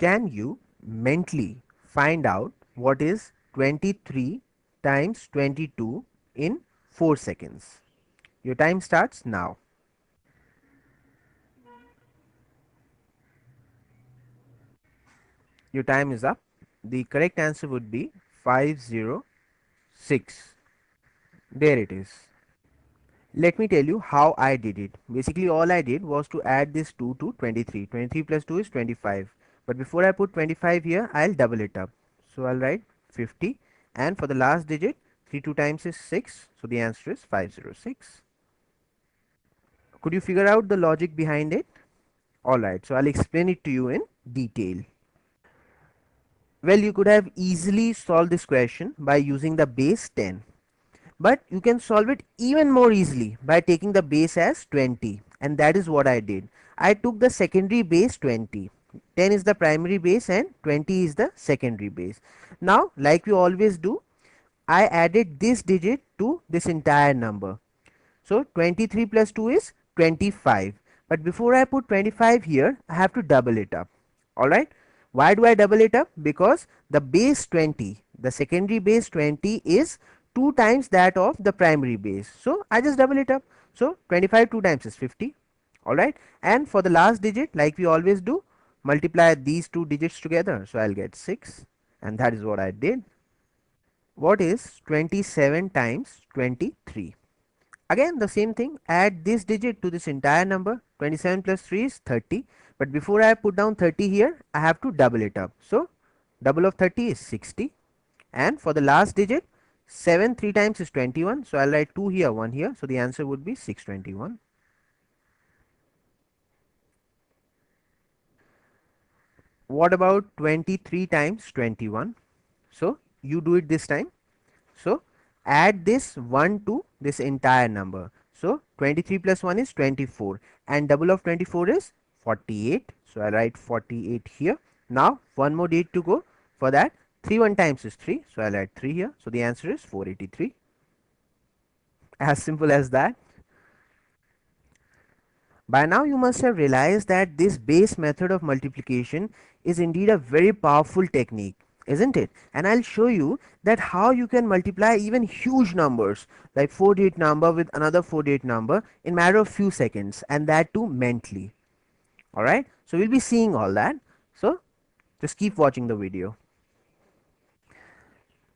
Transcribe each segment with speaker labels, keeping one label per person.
Speaker 1: Can you mentally find out what is 23 times 22 in 4 seconds? Your time starts now. Your time is up. The correct answer would be 506. There it is. Let me tell you how I did it. Basically, all I did was to add this 2 to 23. 23 plus 2 is 25. But before I put 25 here, I'll double it up. So I'll write 50. And for the last digit, 3 2 times is 6. So the answer is 506. Could you figure out the logic behind it? Alright, so I'll explain it to you in detail. Well, you could have easily solved this question by using the base 10. But you can solve it even more easily by taking the base as 20, and that is what I did. I took the secondary base 20. 10 is the primary base and 20 is the secondary base. Now, like we always do, I added this digit to this entire number. So 23 plus 2 is 25. But before I put 25 here, I have to double it up. Alright. Why do I double it up? Because the base 20, the secondary base 20 is 2 times that of the primary base. So I just double it up. So 25 2 times is 50. Alright. And for the last digit, like we always do, multiply these two digits together. So I'll get 6. And that is what I did. What is 27 times 23? Again the same thing, add this digit to this entire number. 27 plus 3 is 30, but before I put down 30 here, I have to double it up. So double of 30 is 60, and for the last digit, 7 3 times is 21, so I'll write 2 here 1 here, so the answer would be 621. What about 23 times 21? So you do it this time. So add this 1 to this entire number. So 23 plus 1 is 24, and double of 24 is 48. So I write 48 here. Now one more digit to go. For that, 3 1 times is 3. So I'll add 3 here. So the answer is 483. As simple as that. By now you must have realized that this base method of multiplication is indeed a very powerful technique, isn't it? And I'll show you that how you can multiply even huge numbers like 4-digit number with another 4-digit number in matter of few seconds, and that too mentally. Alright, so we'll be seeing all that. So just keep watching the video.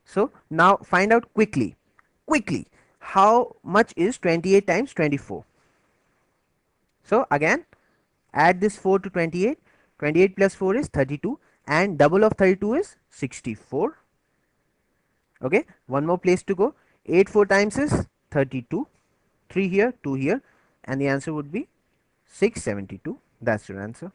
Speaker 1: So now find out quickly how much is 28 times 24. So again, add this 4 to 28. 28 plus 4 is 32, and double of 32 is 64. Okay, one more place to go. 8 4 times is 32. 3 here, 2 here, and the answer would be 672. That's your answer.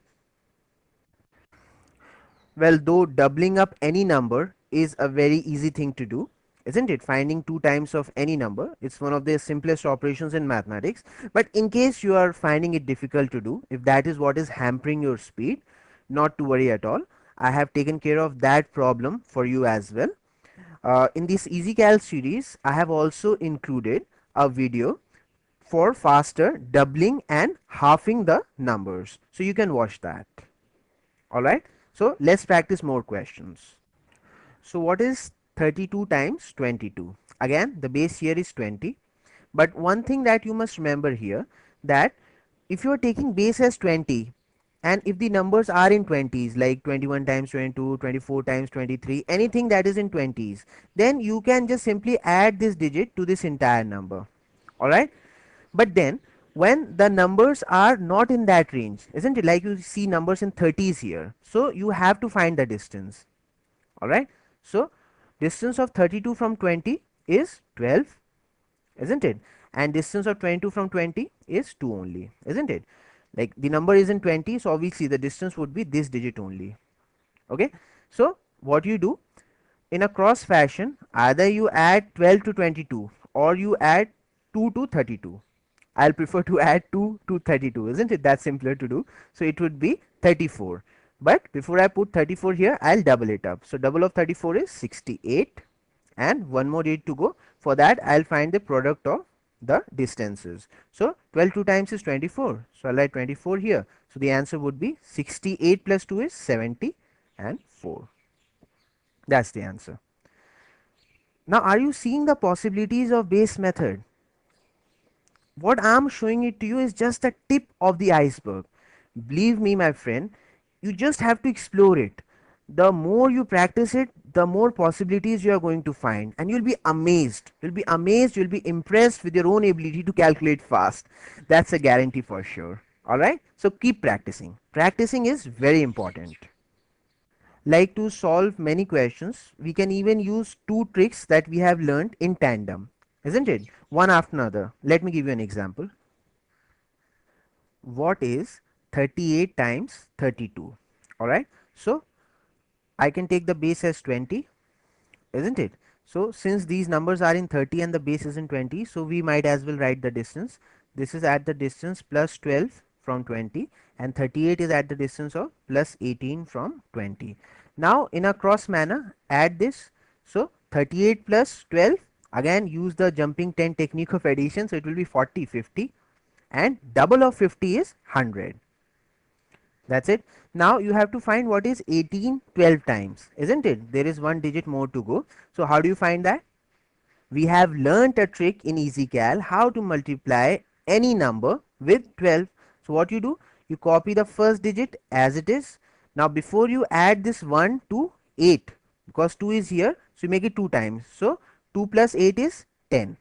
Speaker 1: Well, though doubling up any number is a very easy thing to do, isn't it? Finding 2 times of any number, it's one of the simplest operations in mathematics. But in case you are finding it difficult to do, if that is what is hampering your speed, not to worry at all. I have taken care of that problem for you as well. In this EasyCal series, I have also included a video for faster doubling and halving the numbers. So you can watch that. Alright. So let's practice more questions. So what is 32 times 22? Again, the base here is 20. But one thing that you must remember here, that if you are taking base as 20, and if the numbers are in 20s like 21 times 22, 24 times 23, anything that is in 20s, then you can just simply add this digit to this entire number. Alright. But then when the numbers are not in that range, isn't it, like you see numbers in 30s here, so you have to find the distance. Alright. So distance of 32 from 20 is 12, isn't it? And distance of 22 from 20 is 2 only, isn't it? Like the number is in 20, so obviously the distance would be this digit only. Okay. So what you do in a cross fashion, either you add 12 to 22 or you add 2 to 32. I'll prefer to add 2 to 32, isn't it? That's simpler to do. So it would be 34. But before I put 34 here, I'll double it up. So double of 34 is 68, and one more digit to go. For that, I'll find the product of the distances. So 12 2 times is 24. So I'll write 24 here. So the answer would be 68 plus 2 is 70. and 4. That's the answer. Now, are you seeing the possibilities of base method? What I'm showing it to you is just a tip of the iceberg. Believe me, my friend, you just have to explore it. The more you practice it, the more possibilities you are going to find, and you'll be amazed. You'll be amazed, you'll be impressed with your own ability to calculate fast. That's a guarantee for sure. Alright? So keep practicing. Practicing is very important. Like to solve many questions, we can even use two tricks that we have learned in tandem, isn't it? One after another. Let me give you an example. What is 38 times 32? Alright, so I can take the base as 20, isn't it? So since these numbers are in 30 and the base is in 20, so we might as well write the distance. This is at the distance plus 12 from 20, and 38 is at the distance of plus 18 from 20. Now in a cross manner, add this. So 38 plus 12, again use the jumping 10 technique of addition, so it will be 40, 50, and double of 50 is 100. That's it. Now you have to find what is 18 12 times, isn't it? There is one digit more to go. So how do you find that? We have learnt a trick in EasyCal how to multiply any number with 12. So what you do? You copy the first digit as it is. Now before you add this 1 to 8, because 2 is here, so you make it 2 times. So 2 plus 8 is 10,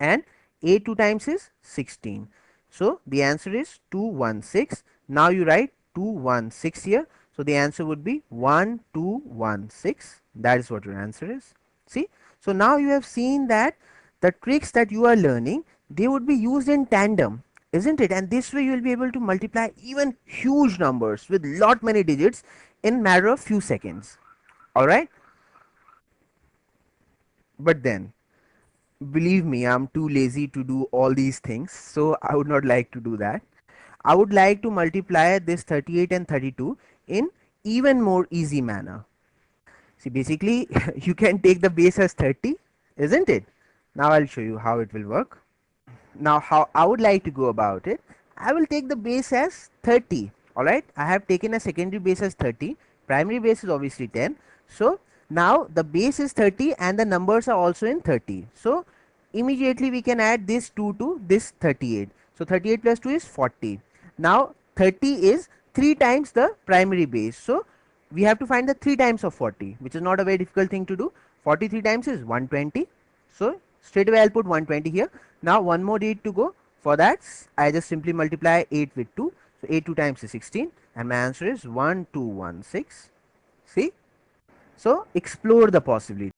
Speaker 1: and 8 2 times is 16. So the answer is 216. Now you write 216 here. So the answer would be 1216. That is what your answer is. See, so now you have seen that the tricks that you are learning, they would be used in tandem, isn't it? And this way you will be able to multiply even huge numbers with lot many digits in matter of few seconds. All right, but then believe me, I'm too lazy to do all these things, so I would not like to do that. I would like to multiply this 38 and 32 in even more easy manner. See, basically you can take the base as 30, isn't it? Now I'll show you how it will work. Now how I would like to go about it, I will take the base as 30. Alright, I have taken a secondary base as 30, primary base is obviously 10. So now the base is 30 and the numbers are also in 30. So immediately we can add this 2 to this 38. So 38 plus 2 is 40. Now 30 is 3 times the primary base. So we have to find the 3 times of 40, which is not a very difficult thing to do. 43 times is 120. So straight away I'll put 120 here. Now one more digit to go. For that I just simply multiply 8 with 2. So 8 2 times is 16, and my answer is 1216. See, so explore the possibility.